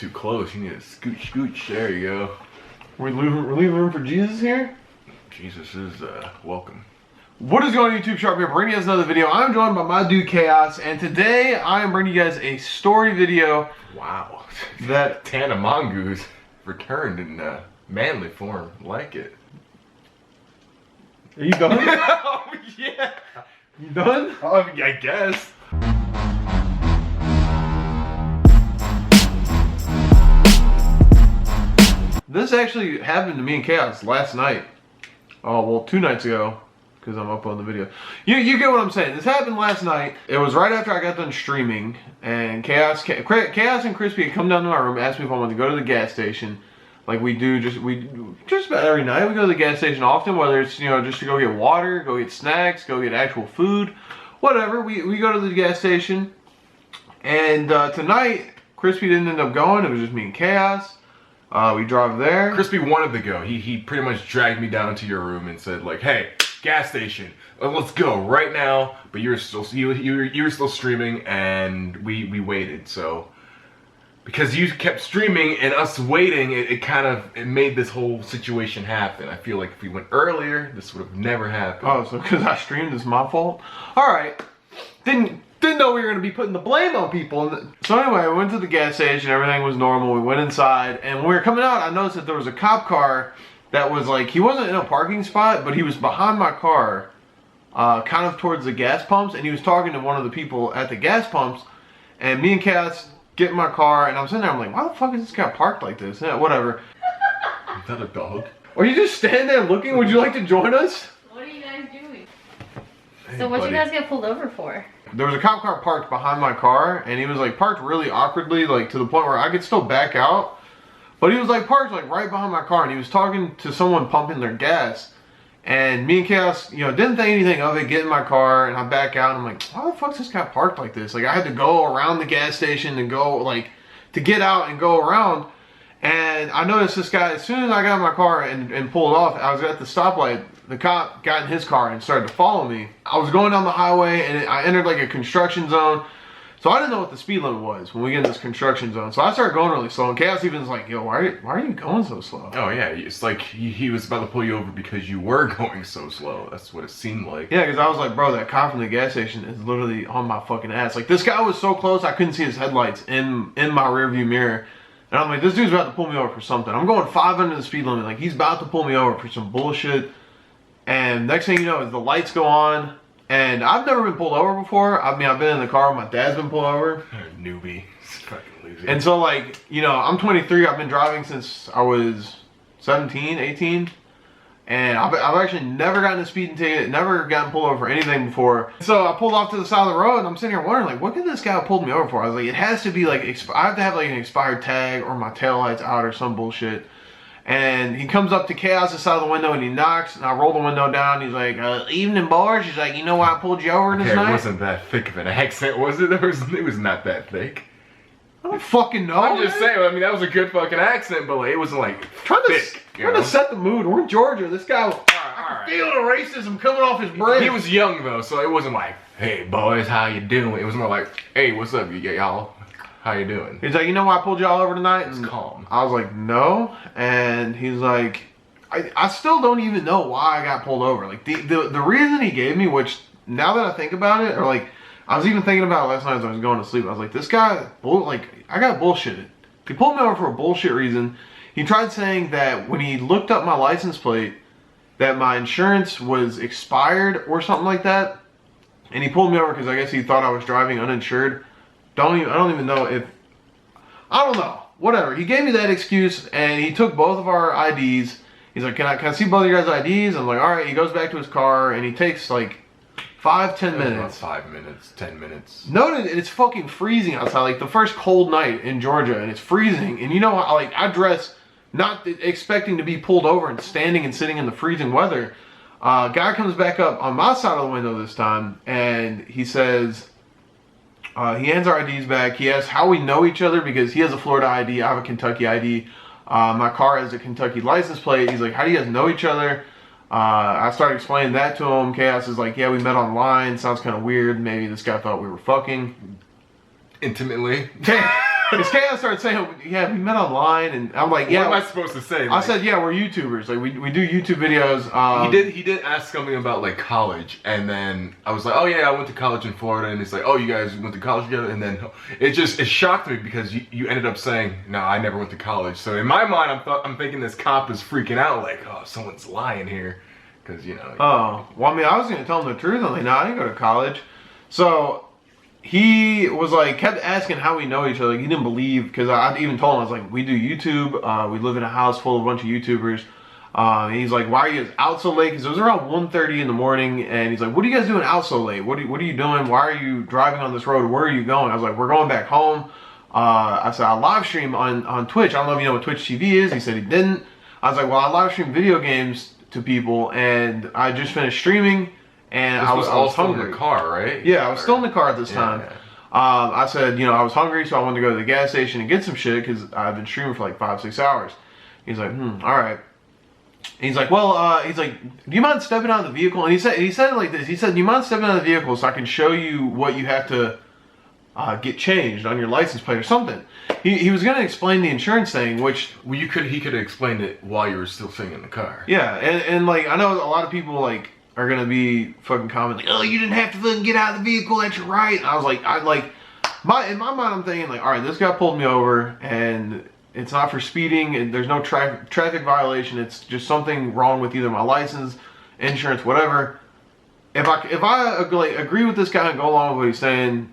too close. You need to scooch. There you go. We're leaving room for Jesus here? Jesus is welcome. What is going on, YouTube? Sharp here, bringing you guys another video. I'm joined by my dude Chaos, and today I am bringing you guys a story video. Wow. That Tana Mongoose returned in manly form. Like it. Are you done? Oh, yeah. You done? Oh, I guess. This actually happened to me and Chaos last night. Oh, well, 2 nights ago, because I'm up on the video. You get what I'm saying. This happened last night. It was right after I got done streaming, and Chaos and Crispy had come down to my room, asked me if I wanted to go to the gas station. Like we do just about every night. We go to the gas station often, whether it's, you know, just to go get water, go get snacks, go get actual food, whatever. We go to the gas station, and tonight Crispy didn't end up going. It was just me and Chaos. We drive there. Crispy wanted to go. He pretty much dragged me down into your room and said like, "Hey, gas station, let's go right now." But you were still streaming, and we waited. So because you kept streaming and us waiting, it made this whole situation happen. I feel like if we went earlier, this would have never happened. Oh, so because I streamed is my fault? All right. Didn't know we were going to be putting the blame on people. So anyway, we went to the gas station. Everything was normal. We went inside. And when we were coming out, I noticed that there was a cop car that was like, he wasn't in a parking spot, but he was behind my car, kind of towards the gas pumps. And he was talking to one of the people at the gas pumps. And me and Cass get in my car. And I'm sitting there, I'm like, why the fuck is this guy parked like this? Yeah, whatever. Is that a dog? Are you just standing there looking? Would you like to join us? What are you guys doing? Hey, So what'd buddy. you guys get pulled over for? There was a cop car parked behind my car, and he was like parked really awkwardly, like to the point where I could still back out. But he was like parked like right behind my car, and he was talking to someone pumping their gas. And me and Chaos, you know, didn't think anything of it, get in my car, and I back out, and I'm like, why the fuck's this guy parked like this? Like I had to go around the gas station and go like to get out and go around. And I noticed this guy, as soon as I got in my car and pulled off, I was at the stoplight. The cop got in his car and started to follow me. I was going down the highway and I entered like a construction zone. So I didn't know what the speed limit was when we get in this construction zone. So I started going really slow, and Chaos even was like, yo, why are you going so slow? Oh yeah, it's like he was about to pull you over because you were going so slow. That's what it seemed like. Yeah, because I was like, bro, that cop from the gas station is literally on my fucking ass. Like this guy was so close I couldn't see his headlights in my rearview mirror. And I'm like, this dude's about to pull me over for something. I'm going 5 under the speed limit. Like he's about to pull me over for some bullshit. And next thing you know is the lights go on. And I've never been pulled over before. I mean, I've been in the car when my dad's been pulled over. Newbie. Fucking loser. And so like, you know, I'm 23. I've been driving since I was 17, 18. And I've actually never gotten a speeding ticket, never gotten pulled over for anything before. So I pulled off to the side of the road, and I'm sitting here wondering, like, what could this guy have pulled me over for? I was like, it has to be like, I have to have like an expired tag or my taillight's out or some bullshit. And he comes up to Chaos' side of the window and he knocks, and I roll the window down. He's like, evening boys. He's like, you know why I pulled you over this night? It wasn't that thick of an accent, was it? It was not that thick. I don't fucking know. I'm just saying, I mean, that was a good fucking accent, but like, it wasn't like Trying thick. to set the mood. We're in Georgia. This guy, Alright. I feel the racism coming off his brain. He was young though, so it wasn't like, hey boys, how you doing? It was more like, hey, what's up, y'all? How you doing? He's like, you know why I pulled y'all over tonight? It's calm. I was like, no. And he's like, I still don't even know why I got pulled over. Like the reason he gave me, which now that I think about it, or like I was even thinking about it last night as I was going to sleep. I was like, this guy, like I got bullshitted. He pulled me over for a bullshit reason. He tried saying that when he looked up my license plate, that my insurance was expired or something like that. And he pulled me over because I guess he thought I was driving uninsured. I don't even know if, I don't know, whatever. He gave me that excuse, and he took both of our IDs. He's like, can I see both of your guys' IDs? I'm like, all right. He goes back to his car, and he takes like 5-10 minutes. About 5 minutes, 10 minutes. Noted, it's fucking freezing outside. Like the first cold night in Georgia, and it's freezing. And you know, like I dress not expecting to be pulled over and standing and sitting in the freezing weather. Guy comes back up on my side of the window this time, and he says, he hands our IDs back. He asks how we know each other because he has a Florida ID, I have a Kentucky ID. My car has a Kentucky license plate. He's like, how do you guys know each other? I started explaining that to him. Chaos is like, yeah, we met online. Sounds kind of weird. Maybe this guy thought we were fucking. Intimately. Because Chaos started saying, yeah, we met online, and I'm like, yeah. What am I supposed to say? I said, yeah, we're YouTubers. Like, we do YouTube videos. He did ask something about like college, and then I was like, oh yeah, I went to college in Florida, and it's like, oh, you guys went to college together, and then it shocked me because you ended up saying, no, I never went to college. So in my mind, I'm thinking this cop is freaking out, like, oh, someone's lying here, because you know. Oh, well, I mean, I was gonna tell him the truth. I'm like, no, I didn't go to college. So he was like, kept asking how we know each other. Like, he didn't believe, because I even told him, I was like, we do YouTube. We live in a house full of a bunch of YouTubers. And he's like, why are you out so late? Because it was around 1:30 in the morning, and he's like, what are you guys doing out so late? What are you doing? Why are you driving on this road? Where are you going? I was like, we're going back home. I said, I live stream on Twitch. I don't know if you know what Twitch TV is. He said he didn't. I was like, well, I live stream video games to people, and I just finished streaming. And I was hungry. In the car, right? Yeah, I was still in the car at this time. Yeah. I said, you know, I was hungry, so I wanted to go to the gas station and get some shit because I've been streaming for like 5-6 hours. He's like, all right. He's like, well, he's like, do you mind stepping out of the vehicle? And he said it like this. He said, do you mind stepping out of the vehicle so I can show you what you have to get changed on your license plate or something? He was gonna explain the insurance thing, which he could have explained it while you were still sitting in the car. Yeah, and like I know a lot of people like are gonna be fucking commenting, oh, you didn't have to fucking get out of the vehicle, that's your right. And I was like, in my mind I'm thinking like, all right, this guy pulled me over and it's not for speeding and there's no traffic violation, it's just something wrong with either my license, insurance, whatever. If I like, agree with this guy and go along with what he's saying,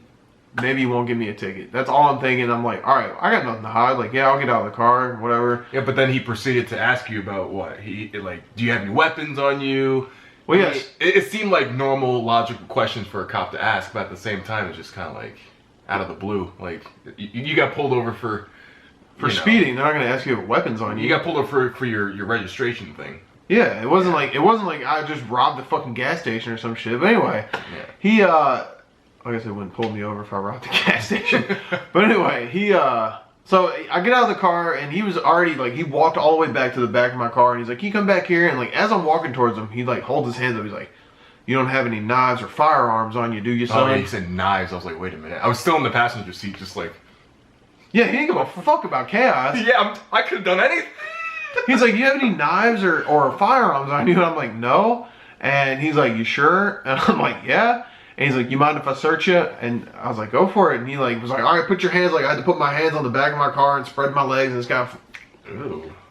maybe he won't give me a ticket. That's all I'm thinking. I'm like, all right, I got nothing to hide. Like, yeah, I'll get out of the car, whatever. Yeah, but then he proceeded to ask you about what? Do you have any weapons on you? Well, yes. It seemed like normal, logical questions for a cop to ask, but at the same time, it's just kind of like out of the blue. Like, you got pulled over for speeding. They're not going to ask you if weapons on you. You got pulled over for your registration thing. Yeah, it wasn't like I just robbed the fucking gas station or some shit. But anyway, he I guess it wouldn't pull me over if I robbed the gas station. But anyway, so I get out of the car and he was already like, he walked all the way back to the back of my car and he's like, can you come back here? And like, as I'm walking towards him, he like holds his hands up. He's like, you don't have any knives or firearms on you, do you, son? Oh, he said knives. I was like, wait a minute. I was still in the passenger seat, just like. Yeah, he didn't give a fuck about chaos. Yeah, I could have done anything. He's like, you have any knives or firearms on you? And I'm like, no. And he's like, you sure? And I'm like, yeah. And he's like, you mind if I search you? And I was like, go for it. And he like was like, all right, put your hands. Like I had to put my hands on the back of my car and spread my legs. And this guy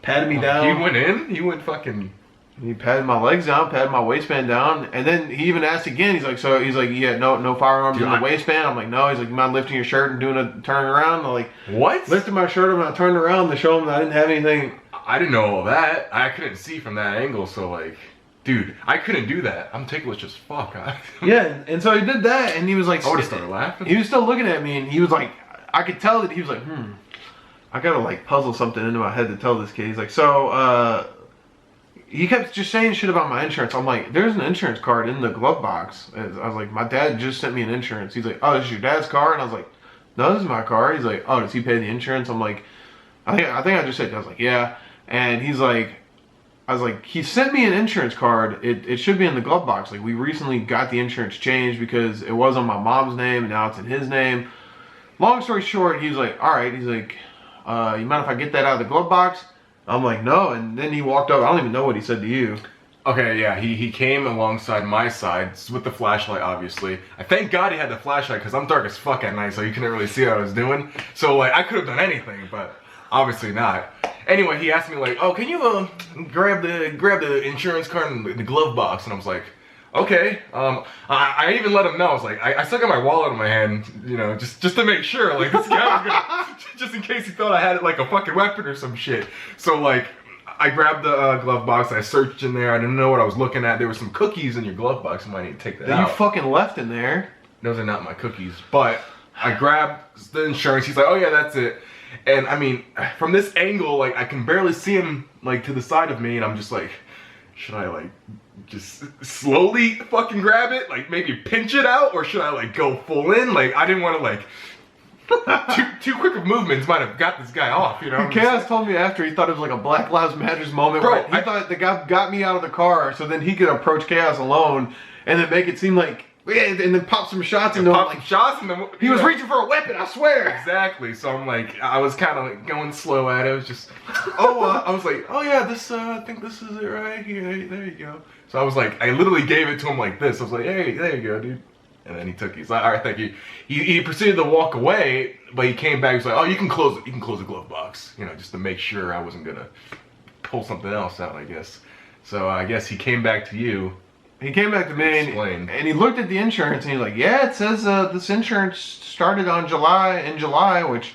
patted me down. He went in? He went fucking. He patted my legs down, patted my waistband down. And then he even asked again. He's like, so he's like, yeah, no firearms in the waistband. I'm like, no. He's like, you mind lifting your shirt and doing a turn around? I'm like, what? Lifted my shirt up and I turned around to show him that I didn't have anything. I didn't know all that. I couldn't see from that angle. So like. Dude, I couldn't do that. I'm ticklish as fuck. Yeah, and so he did that, and he was like... I would have started laughing. He was still looking at me, and he was like... I could tell that he was like, I gotta like puzzle something into my head to tell this kid. He's like, so, he kept just saying shit about my insurance. I'm like, there's an insurance card in the glove box. And I was like, my dad just sent me an insurance. He's like, oh, this is your dad's car? And I was like, no, this is my car. He's like, oh, does he pay the insurance? I'm like, I think I just said, I was like, yeah. And he's like... I was like, he sent me an insurance card. It should be in the glove box. Like, we recently got the insurance changed because it was on my mom's name and now it's in his name. Long story short, he was like, all right. He's like, you mind if I get that out of the glove box? I'm like, no. And then he walked up. I don't even know what he said to you. Okay, yeah, he came alongside my side with the flashlight, obviously. I thank God he had the flashlight because I'm dark as fuck at night, so you couldn't really see what I was doing. So, like, I could have done anything, but obviously not. Anyway, he asked me like, "Oh, can you grab the insurance card in the glove box?" And I was like, "Okay." I even let him know. I was like, I still got my wallet in my hand, you know, just to make sure, like this guy was gonna, just in case he thought I had like a fucking weapon or some shit. So like, I grabbed the glove box. I searched in there. I didn't know what I was looking at. There were some cookies in your glove box. I might need to take that out. You fucking left in there. Those are not my cookies. But I grabbed the insurance. He's like, "Oh yeah, that's it." And I mean, from this angle, like I can barely see him like to the side of me, and I'm just like, should I like just slowly fucking grab it, like maybe pinch it out, or should I like go full in? Like I didn't want to like too quick of movements might have got this guy off, you know. Chaos told me after he thought it was like a Black Lives Matters moment. Bro, where he thought the guy got me out of the car, so then he could approach Chaos alone, and then make it seem like Yeah, and then pop some shots into him. Pop Like, some shots and then he was reaching for a weapon, I swear. Exactly. So I'm like, I was kind of like going slow at it. It was just, I was like, oh yeah, this, I think this is it right here. There you go. So I was like, I literally gave it to him like this. I was like, hey, there you go, dude. And then he took it. He's like, all right, thank you. He proceeded to walk away, but he came back. He's like, oh, you can close it. You can close the glove box. You know, just to make sure I wasn't gonna pull something else out, I guess. So I guess he came back to you. He came back to me and he looked at the insurance and he's like, yeah, it says this insurance started in July, which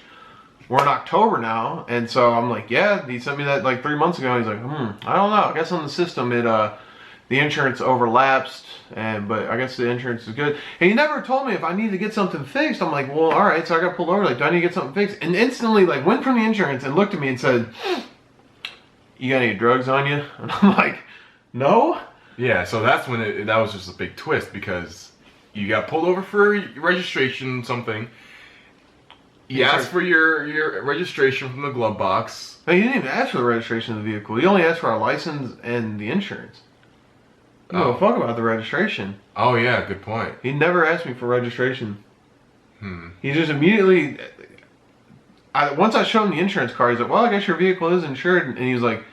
we're in October now. And so I'm like, yeah, he sent me that like 3 months ago. He's like, I don't know. I guess on the system the insurance overlaps, but I guess the insurance is good. And he never told me if I need to get something fixed. I'm like, well, all right. So I got pulled over. Like, do I need to get something fixed? And instantly, like, went from the insurance and looked at me and said, you got any drugs on you? And I'm like, no. Yeah, so that's when that was just a big twist because you got pulled over for registration something. He asked for your registration from the glove box. No, he didn't even ask for the registration of the vehicle. He only asked for our license and the insurance. He don't give a fuck about the registration. Oh yeah, good point. He never asked me for registration. He just immediately, once I showed him the insurance card, he's like, well, I guess your vehicle is insured. And he was like,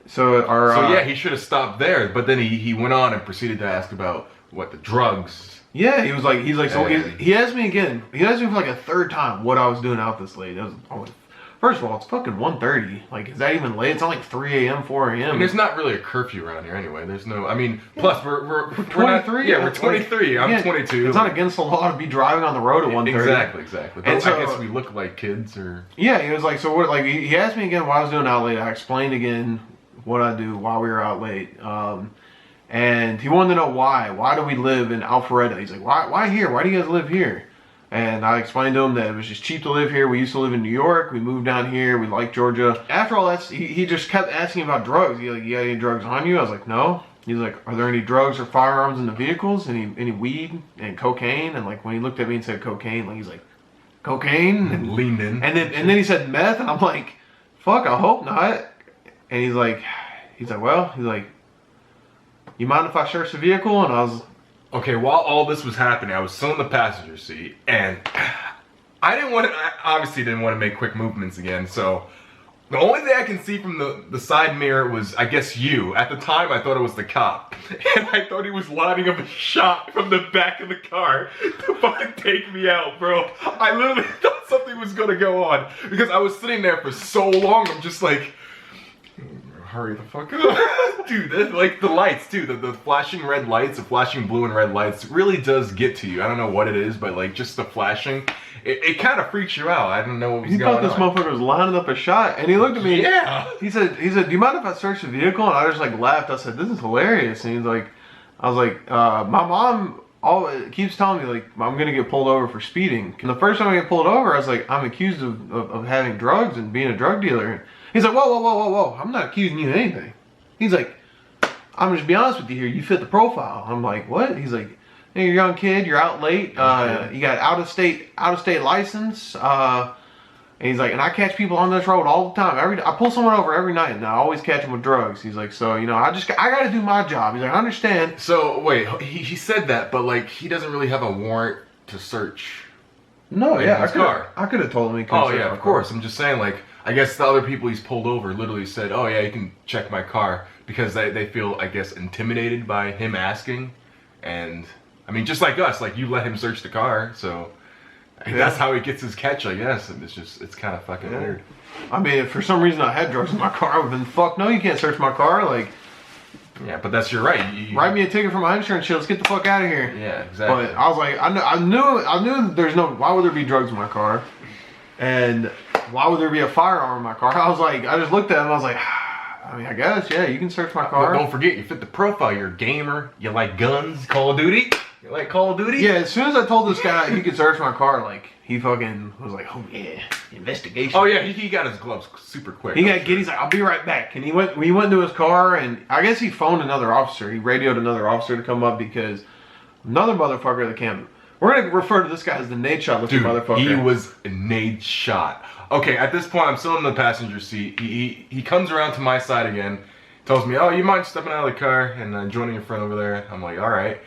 So yeah, he should have stopped there, but then he went on and proceeded to ask about what the drugs. Yeah, he asked me again. He asked me for like a third time what I was doing out this late. First of all, it's fucking 1:30. Like, is that even late? It's not like 3 a.m., 4 a.m. And there's not really a curfew around here anyway. There's no. I mean, plus we're 23. Yeah, we're 23. I'm 22. It's not against the law to be driving on the road at 1:30. Exactly. And so, I guess we look like kids, or. Yeah, he was like, so what? Like, he asked me again what I was doing out late. I explained again what I do while we were out late. And he wanted to know why. Why do we live in Alpharetta? He's like, why here? Why do you guys live here? And I explained to him that it was just cheap to live here. We used to live in New York. We moved down here. We like Georgia. After all that, he just kept asking about drugs. He's like, you got any drugs on you? I was like, no. He's like, are there any drugs or firearms in the vehicles? Any weed and cocaine? And like when he looked at me and said cocaine, like he's like, cocaine? And leaned in. And then he said meth. And I'm like, fuck, I hope not. And he's like, you mind if I search the vehicle? And I was, okay, while all this was happening, I was still in the passenger seat, and I obviously didn't want to make quick movements again, so the only thing I can see from the side mirror was, I guess, you. At the time, I thought it was the cop, and I thought he was lining up a shot from the back of the car to fucking take me out, bro. I literally thought something was gonna go on, because I was sitting there for so long, I'm just like, hurry the fuck up. Dude, like the lights too, the flashing red lights, the flashing blue and red lights really does get to you. I don't know what it is, but like just the flashing, it kind of freaks you out. I don't know what was going on. He thought this motherfucker was lining up a shot, and he looked at me. Yeah. He said, do you mind if I search the vehicle? And I just like laughed. I said, this is hilarious. And he's like, I was like, my mom keeps telling me like I'm gonna get pulled over for speeding. And the first time I get pulled over, I was like, I'm accused of having drugs and being a drug dealer. He's like, whoa, I'm not accusing you of anything. He's like, I'm just be honest with you here, you fit the profile. I'm like, what? He's like, hey, you're a young kid, you're out late, you got out of state license, and he's like, and I catch people on this road all the time. I pull someone over every night, and I always catch them with drugs. He's like, so, you know, I got to do my job. He's like, I understand. So, wait, he said that, but like, he doesn't really have a warrant to search. No, yeah, I could have told him he couldn't search my car. Of course. I'm just saying, like, I guess the other people he's pulled over literally said, oh yeah, you can check my car, because they feel, I guess, intimidated by him asking. And I mean, just like us, like you let him search the car, so that's how he gets his catch, I guess. And it's kind of fucking weird. I mean, if for some reason I had drugs in my car, I would have been, fuck no, you can't search my car. Like, yeah, but that's your right. You write me a ticket for my insurance shit. Let's get the fuck out of here. Yeah, exactly. But I was like, I knew that there's no. Why would there be drugs in my car? And why would there be a firearm in my car? I was like, I just looked at him. I was like, I mean, I guess, yeah, you can search my car. But don't forget, you fit the profile. You're a gamer. You like guns, Call of Duty. You like Call of Duty? Yeah, as soon as I told this guy he could search my car, like, he fucking was like, oh yeah, investigation. Oh yeah, he got his gloves super quick. He got giddy. He's like, I'll be right back. And he went into his car, and I guess he phoned another officer. He radioed another officer to come up because another motherfucker that came. We're gonna refer to this guy as the nade shot looking motherfucker. He was a nade shot. Okay, at this point, I'm still in the passenger seat. He comes around to my side again, tells me, oh, you mind stepping out of the car and joining your friend over there? I'm like, all right.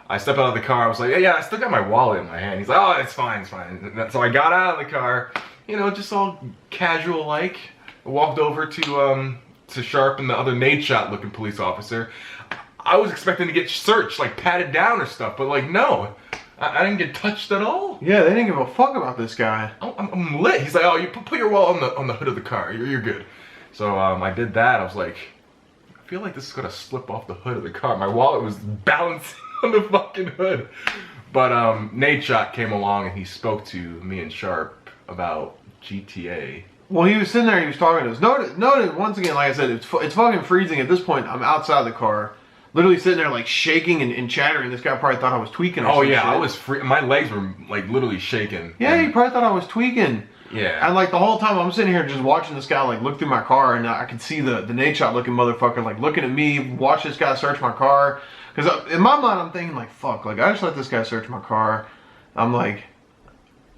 I step out of the car. I was like, yeah, I still got my wallet in my hand. He's like, oh, it's fine, it's fine. So I got out of the car, you know, just all casual like. I walked over to Sharp and the other Nate shot looking police officer. I was expecting to get searched, like patted down or stuff, but like no, I didn't get touched at all. Yeah, they didn't give a fuck about this guy. I'm lit. He's like, oh, you put your wallet on the hood of the car. You're good. So I did that. I was like, I feel like this is gonna slip off the hood of the car. My wallet was balancing on the fucking hood. But Nate Shot came along and he spoke to me and Sharp about GTA. Well, he was sitting there, he was talking to us. Noted once again, like I said, it's fucking freezing. At this point, I'm outside the car, literally sitting there like shaking and chattering. This guy probably thought I was tweaking or some shit. I was my legs were like literally shaking. Yeah, he probably thought I was tweaking. Yeah. And like the whole time I'm sitting here just watching this guy like look through my car, and I could see the Nate Shot looking motherfucker like looking at me, watch this guy search my car. Because in my mind I'm thinking like, fuck, like I just let this guy search my car. I'm like,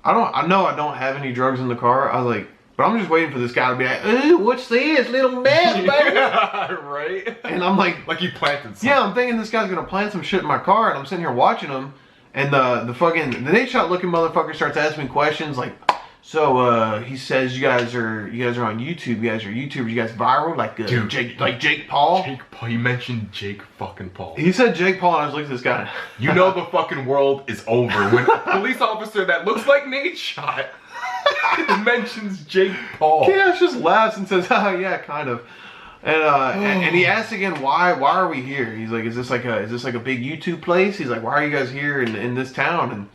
I know I don't have any drugs in the car. I was like, but I'm just waiting for this guy to be like, ooh, what's this, little man, baby? Yeah, right? And I'm like you planted something. Yeah, I'm thinking this guy's gonna plant some shit in my car, and I'm sitting here watching him, and the Nate Shot looking motherfucker starts asking me questions like, so he says you guys are on YouTube, you guys are YouTubers, you guys viral like Dude, Jake Paul. Jake Paul, you mentioned Jake fucking Paul. He said Jake Paul, and I was looking at this guy. You know the fucking world is over when a police officer that looks like Nate Shot mentions Jake Paul. Chaos just laughs and says, "Oh yeah, kind of." And he asks again, "Why are we here?" He's like, "Is this like a big YouTube place?" He's like, "Why are you guys here in this town?" And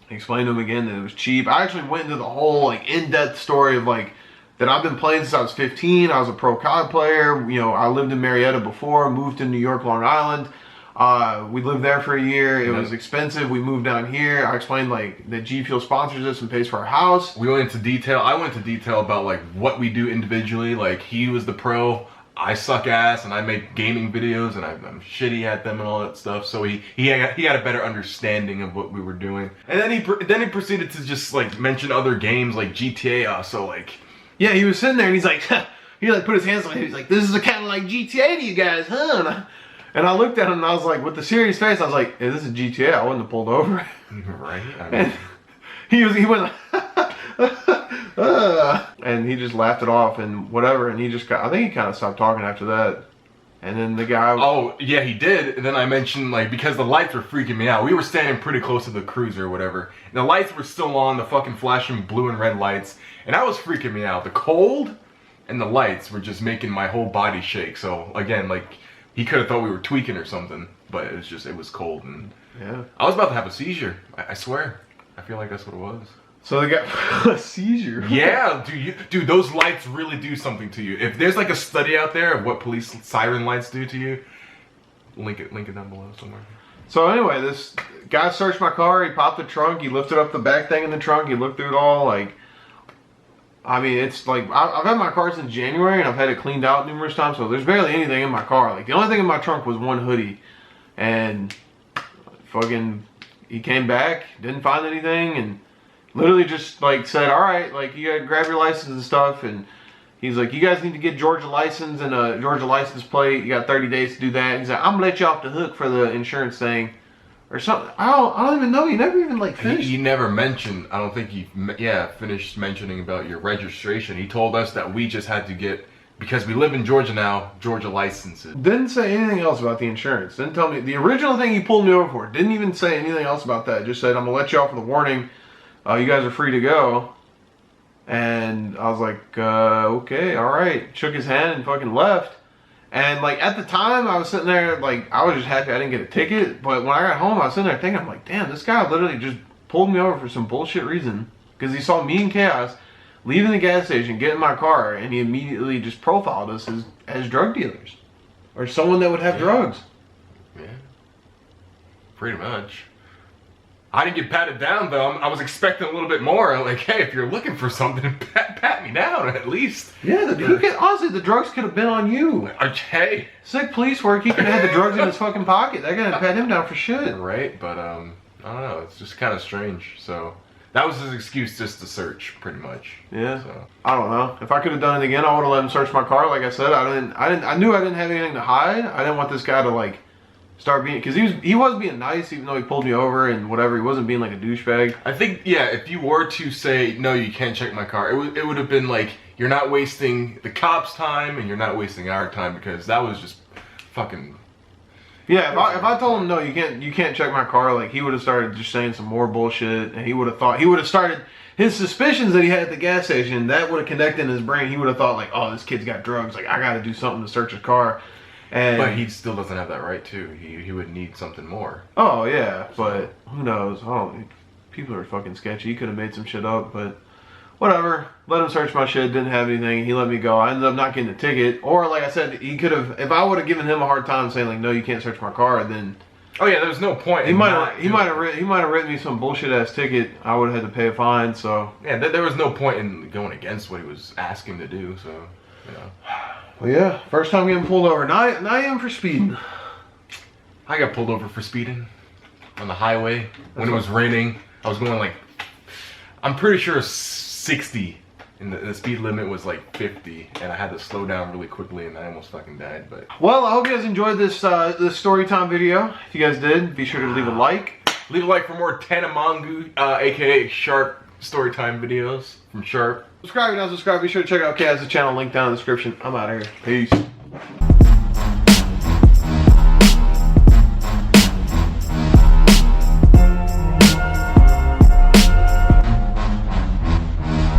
I explained to him again that it was cheap. I actually went into the whole like in-depth story of like that I've been playing since I was 15. I was a pro COD player. You know, I lived in Marietta before, moved to New York, Long Island. We lived there for a year. It was expensive. We moved down here. I explained like that GFUEL sponsors us and pays for our house. We went into detail. I went into detail about like what we do individually. Like he was the pro, I suck ass, and I make gaming videos, and I'm shitty at them and all that stuff. So he had a better understanding of what we were doing. And then he proceeded to just like mention other games like GTA. So like, yeah, he was sitting there and he's like, he like put his hands on it. He's like, "This is kind of like GTA to you guys, huh?" And I looked at him and I was like, with the serious face, I was like, "Hey, this is GTA. I wouldn't have pulled over." Right. I mean, he went and he just laughed it off and whatever. And I think he kind of stopped talking after that. And then the guy. Oh yeah, he did. And then I mentioned like because the lights were freaking me out. We were standing pretty close to the cruiser or whatever. And the lights were still on, the fucking flashing blue and red lights, and that was freaking me out. The cold and the lights were just making my whole body shake. So again, like. He could have thought we were tweaking or something, but it was cold, and yeah. I was about to have a seizure. I swear. I feel like that's what it was. So they got a seizure? Yeah, dude, those lights really do something to you. If there's like a study out there of what police siren lights do to you, link it down below somewhere. So anyway, this guy searched my car, he popped the trunk, he lifted up the back thing in the trunk, he looked through it all, like, I mean, it's like, I've had my car since January, and I've had it cleaned out numerous times, so there's barely anything in my car. Like, the only thing in my trunk was one hoodie, and fucking, he came back, didn't find anything, and literally just, like, said, all right, like, you gotta grab your license and stuff, and he's like, you guys need to get Georgia license and a Georgia license plate. You got 30 days to do that. He's like, I'm gonna let you off the hook for the insurance thing. Or something. I don't even know. He never even like finished. He never mentioned. I don't think he finished mentioning about your registration. He told us that we just had to get, because we live in Georgia now, Georgia licenses. Didn't say anything else about the insurance. Didn't tell me the original thing he pulled me over for. Didn't even say anything else about that. Just said, I'm gonna let you off with a warning. You guys are free to go. And I was like, okay, all right. Shook his hand and fucking left. And like at the time I was sitting there, like I was just happy I didn't get a ticket. But when I got home I was sitting there thinking, I'm like, damn, this guy literally just pulled me over for some bullshit reason. Because he saw me and Chaos leaving the gas station, get in my car, and he immediately just profiled us as drug dealers. Or someone that would have drugs. Yeah. Pretty much. I didn't get patted down though. I was expecting a little bit more. Like, hey, if you're looking for something, pat me down at least. Yeah, honestly, the drugs could have been on you. Hey. Sick police work, he could have had the drugs in his fucking pocket. They're gonna pat him down for shit. Right, but I don't know. It's just kind of strange. So that was his excuse just to search, pretty much. Yeah. So I don't know. If I could have done it again, I would have let him search my car. Like I said, I knew I didn't have anything to hide. I didn't want this guy to like start being, because he was being nice even though he pulled me over and whatever. He wasn't being like a douchebag. I think, yeah, if you were to say, no, you can't check my car, it would have been like, you're not wasting the cops' time and you're not wasting our time, because that was just fucking... Yeah, if I told him, no, you can't check my car, like, he would have started just saying some more bullshit, and he would have started, his suspicions that he had at the gas station, that would have connected in his brain. He would have thought, like, oh, this kid's got drugs, like, I gotta do something to search his car. And, but he still doesn't have that right, too. He would need something more. Oh, yeah, but who knows? People are fucking sketchy. He could have made some shit up, but whatever. Let him search my shit, didn't have anything. He let me go. I ended up not getting a ticket. Or, like I said, he could have, if I would have given him a hard time saying, like, no, you can't search my car, then... Oh, yeah, there's no point. He might have written me some bullshit-ass ticket. I would have had to pay a fine, so... Yeah, there was no point in going against what he was asking to do, so, you know. Well, yeah, first time getting pulled over. Now I am for speeding. I got pulled over for speeding on the highway when it was raining. I was going like, I'm pretty sure 60, and the speed limit was like 50, and I had to slow down really quickly, and I almost fucking died. But well, I hope you guys enjoyed this this story time video. If you guys did, be sure to leave a like. Leave a like for more Tanamongu, aka Sharp storytime videos from Sharp. Subscribe if you're not subscribed. Be sure to check out Kaz's channel, link down in the description. I'm out of here. Peace.